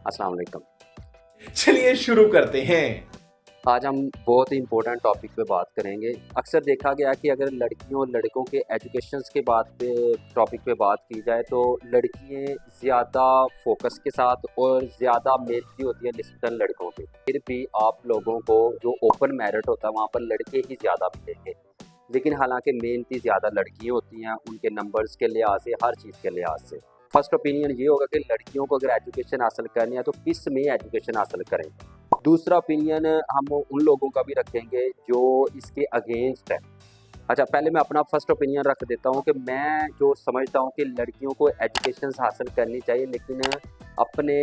अस्सलाम वालेकुम। चलिए शुरू करते हैं। आज हम बहुत ही इम्पोर्टेंट टॉपिक पे बात करेंगे। अक्सर देखा गया कि अगर लड़कियों और लड़कों के एजुकेशंस के बात पे टॉपिक पे बात की जाए तो लड़कियां ज़्यादा फोकस के साथ और ज़्यादा मेहनती होती है निस्बतन लड़कों के। फिर भी आप लोगों को जो ओपन मेरिट होता है वहाँ पर लड़के ही ज़्यादा मिलेंगे, लेकिन हालांकि मेहनती ज़्यादा लड़कियाँ होती हैं, उनके नंबर्स के लिहाज से, हर चीज़ के लिहाज से। फर्स्ट ओपिनियन ये होगा कि लड़कियों को अगर एजुकेशन हासिल करनी है तो किस में एजुकेशन हासिल करें। दूसरा ओपिनियन हम उन लोगों का भी रखेंगे जो इसके अगेंस्ट है। अच्छा, पहले मैं अपना फर्स्ट ओपिनियन रख देता हूँ कि मैं जो समझता हूँ कि लड़कियों को एजुकेशन हासिल करनी चाहिए, लेकिन अपने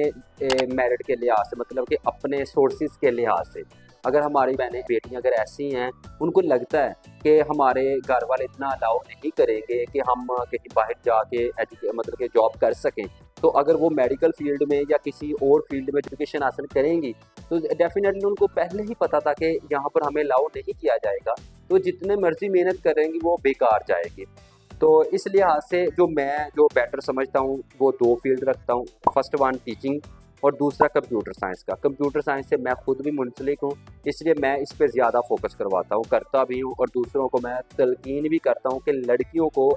मेरिट के लिहाज से, मतलब कि अपने सोर्सेज के लिहाज से। अगर हमारी बहनें बेटियां अगर ऐसी हैं, उनको लगता है कि हमारे घर वाले इतना अलाउ नहीं करेंगे कि हम कहीं बाहर जाके मतलब कि जॉब कर सकें, तो अगर वो मेडिकल फील्ड में या किसी और फील्ड में एजुकेशन हासिल करेंगी तो डेफिनेटली उनको पहले ही पता था कि यहाँ पर हमें अलाउ नहीं किया जाएगा, तो जितने मर्जी मेहनत करेंगी वो बेकार जाएगी। तो इस लिहाज से जो बेटर समझता हूँ वो दो फील्ड रखता हूँ। फर्स्ट वन टीचिंग और दूसरा कंप्यूटर साइंस का। कंप्यूटर साइंस से मैं खुद भी मुंसलिक हूँ, इसलिए मैं इस पर ज़्यादा फोकस करवाता हूँ, करता भी हूँ, और दूसरों को मैं तलकीन भी करता हूँ कि लड़कियों को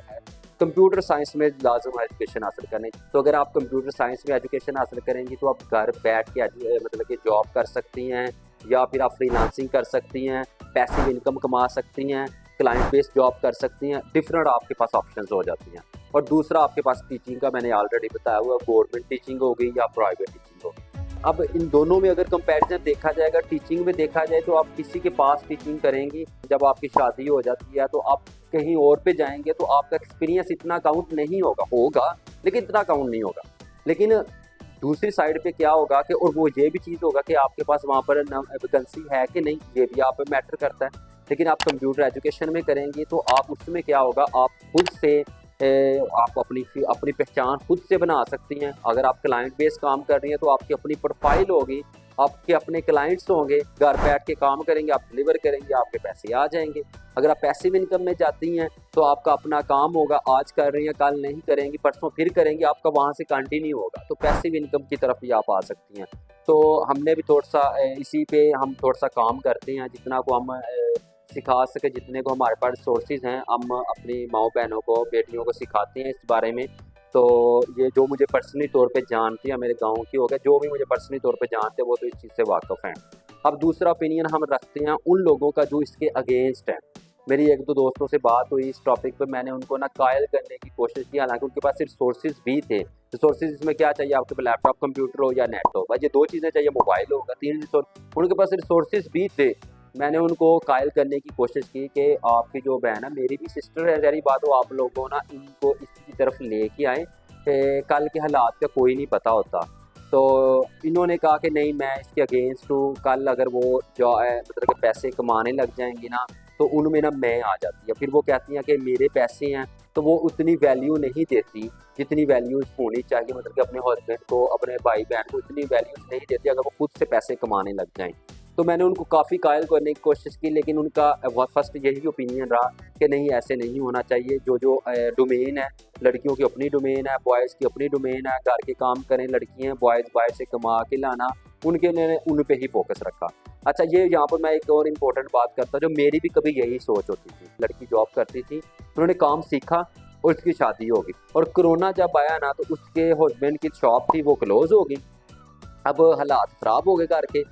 कंप्यूटर साइंस में लाजम एजुकेशन हासिल करनी। तो अगर आप कंप्यूटर साइंस में एजुकेशन हासिल करेंगी तो आप घर बैठ के मतलब कि जॉब कर सकती हैं, या फिर आप फ्रीलांसिंग कर सकती हैं, पैसिव इनकम कमा सकती हैं, क्लाइंट बेस्ड जॉब कर सकती हैं, डिफरेंट आपके पास ऑप्शंस हो जाती हैं। और दूसरा आपके पास टीचिंग का मैंने ऑलरेडी बताया हुआ, गवर्नमेंट टीचिंग होगी या प्राइवेट टीचिंग होगी। अब इन दोनों में अगर कंपैरिजन देखा जाएगा, टीचिंग में देखा जाए तो आप किसी के पास टीचिंग करेंगी, जब आपकी शादी हो जाती है तो आप कहीं और पे जाएंगे तो आपका एक्सपीरियंस इतना काउंट नहीं होगा, लेकिन इतना काउंट नहीं होगा। लेकिन दूसरी साइड पे क्या होगा कि, और वो ये भी चीज़ होगा कि आपके पास वहाँ पर वैकेंसी है कि नहीं, ये भी आप पे मैटर करता है। लेकिन आप कंप्यूटर एजुकेशन में करेंगी तो आप उसमें क्या होगा, आप खुद से आप अपनी पहचान खुद से बना सकती हैं। अगर आप क्लाइंट बेस काम कर रही हैं तो आपकी अपनी प्रोफाइल होगी, आपके अपने क्लाइंट्स होंगे, घर बैठ के काम करेंगे, आप डिलीवर करेंगे, आपके पैसे आ जाएंगे। अगर आप पैसिव इनकम में जाती हैं तो आपका अपना काम होगा, आज कर रही हैं कल नहीं करेंगी, परसों फिर करेंगी, आपका वहाँ से कंटिन्यू होगा, तो पैसिव इनकम की तरफ भी आप आ सकती हैं। तो हमने भी थोड़ा सा इसी पे हम थोड़ा सा काम करते हैं, जितना को हम सिखा सके, जितने को हमारे पास सोर्सेज हैं हम अपनी माओ बहनों को, बेटियों को सिखाते हैं इस बारे में। तो ये जो मुझे पर्सनली तौर पे जानती है, मेरे गांव की हो गए, जो भी मुझे पर्सनली तौर पे जानते हैं वो तो इस चीज़ से वाकिफ़ हैं। अब दूसरा ओपिनियन हम रखते हैं उन लोगों का जो इसके अगेंस्ट है। मेरी एक दो दोस्तों से बात हुई इस टॉपिक पे, मैंने उनको ना कायल करने की कोशिश की, हालांकि उनके पास रिसोर्सेज भी थे। रिसोर्सेज इसमें क्या चाहिए, आपके पास लैपटॉप कंप्यूटर हो या नेट हो, बस ये दो चीज़ें चाहिए, मोबाइल होगा, तीन रिसोर्स, उनके पास रिसोर्सेज भी थे। मैंने उनको कायल करने की कोशिश की कि आपकी जो बहन है, मेरी भी सिस्टर है, जहरी बात हो, आप लोगों ना इनको इसकी तरफ लेके आए, कल के हालात का कोई नहीं पता होता। तो इन्होंने कहा कि नहीं, मैं इसके अगेंस्ट हूँ, कल अगर वो जो है मतलब कि पैसे कमाने लग जाएंगी ना तो उनमें ना मैं आ जाती है। फिर वो कहती हैं कि मेरे पैसे हैं, तो वो उतनी वैल्यू नहीं देती जितनी वैल्यू होनी चाहिए, मतलब कि अपने हस्बैंड को, अपने भाई बहन को इतनी वैल्यू नहीं देती अगर वो खुद से पैसे कमाने लग जाएं। तो मैंने उनको काफ़ी कायल करने की कोशिश की, लेकिन उनका फर्स्ट यही ओपिनियन रहा कि नहीं, ऐसे नहीं होना चाहिए। जो डोमेन है, लड़कियों की अपनी डोमेन है, बॉयज़ की अपनी डोमेन है, घर के काम करें लड़कियां, बॉयज़ बाहर से कमा के लाना, उनके उन पे ही फोकस रखा। अच्छा, ये यहाँ पर मैं एक और इम्पोर्टेंट बात करता, जो मेरी भी कभी यही सोच होती थी। लड़की जॉब करती थी, उन्होंने काम सीखा और उसकी शादी होगी, और कोरोना जब आया ना तो उसके हस्बैंड की शॉप थी वो क्लोज हो गई। अब हालात ख़राब हो गए घर के,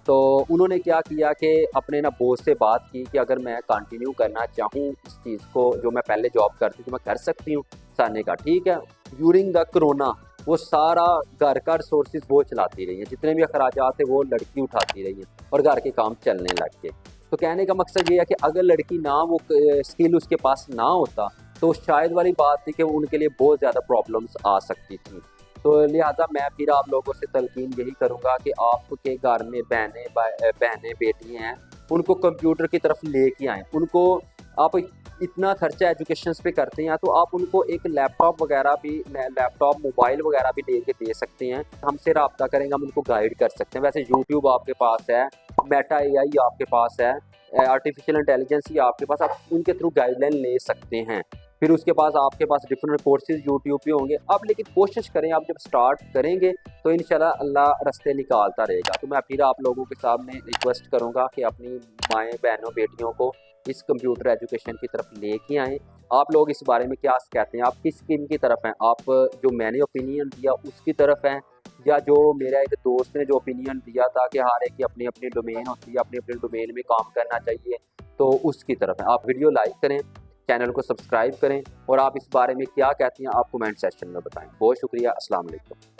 तो उन्होंने क्या किया कि अपने ना बॉस से बात की कि अगर मैं कंटिन्यू करना चाहूँ इस चीज़ को, जो मैं पहले जॉब करती थी, मैं कर सकती हूँ। साने का ठीक है। ड्यूरिंग द कोरोना वो सारा घर का रिसोर्सेज वो चलाती रही हैं, जितने भी अखराजात थे वो लड़की उठाती रही हैं, और घर के काम चलने लग गए। तो कहने का मकसद ये है कि अगर लड़की ना, वो स्किल उसके पास ना होता तो शायद वाली बात थी कि उनके लिए बहुत ज़्यादा प्रॉब्लम्स आ सकती थी। तो लिहाजा मैं फिर आप लोगों से तलकीन यही करूँगा कि आपके घर में बहनें बेटी हैं, उनको कंप्यूटर की तरफ लेके आएँ। उनको आप इतना खर्चा एजुकेशन पे करते हैं तो आप उनको एक लैपटॉप मोबाइल वगैरह भी लेके दे सकते हैं। हमसे रब्ता करेंगे, हम उनको गाइड कर सकते हैं। वैसे यूट्यूब आपके पास है, मेटा एआई आपके पास है, आर्टिफिशियल इंटेलिजेंस ही आपके पास, आप उनके थ्रू गाइडलाइन ले सकते हैं। फिर उसके पास आपके पास डिफरेंट कोर्सेज यूट्यूब पे होंगे। अब लेकिन कोशिश करें, आप जब स्टार्ट करेंगे तो इंशाल्लाह अल्लाह रास्ते निकालता रहेगा। तो मैं फिर आप लोगों के सामने रिक्वेस्ट करूँगा कि अपनी माएँ बहनों बेटियों को इस कंप्यूटर एजुकेशन की तरफ लेके आएँ। आप लोग इस बारे में क्या कहते हैं, आप किस स्कीम की तरफ हैं? आप जो मैंने ओपिनियन दिया उसकी तरफ हैं, या जो मेरा एक दोस्त ने जो ओपिनियन दिया था कि हर एक की अपनी अपनी डोमेन होती है, अपने अपने डोमेन में काम करना चाहिए, तो उसकी तरफ है? आप वीडियो लाइक करें, चैनल को सब्सक्राइब करें, और आप इस बारे में क्या कहते हैं आप कमेंट सेक्शन में बताएं। बहुत शुक्रिया। अस्सलाम वालेकुम।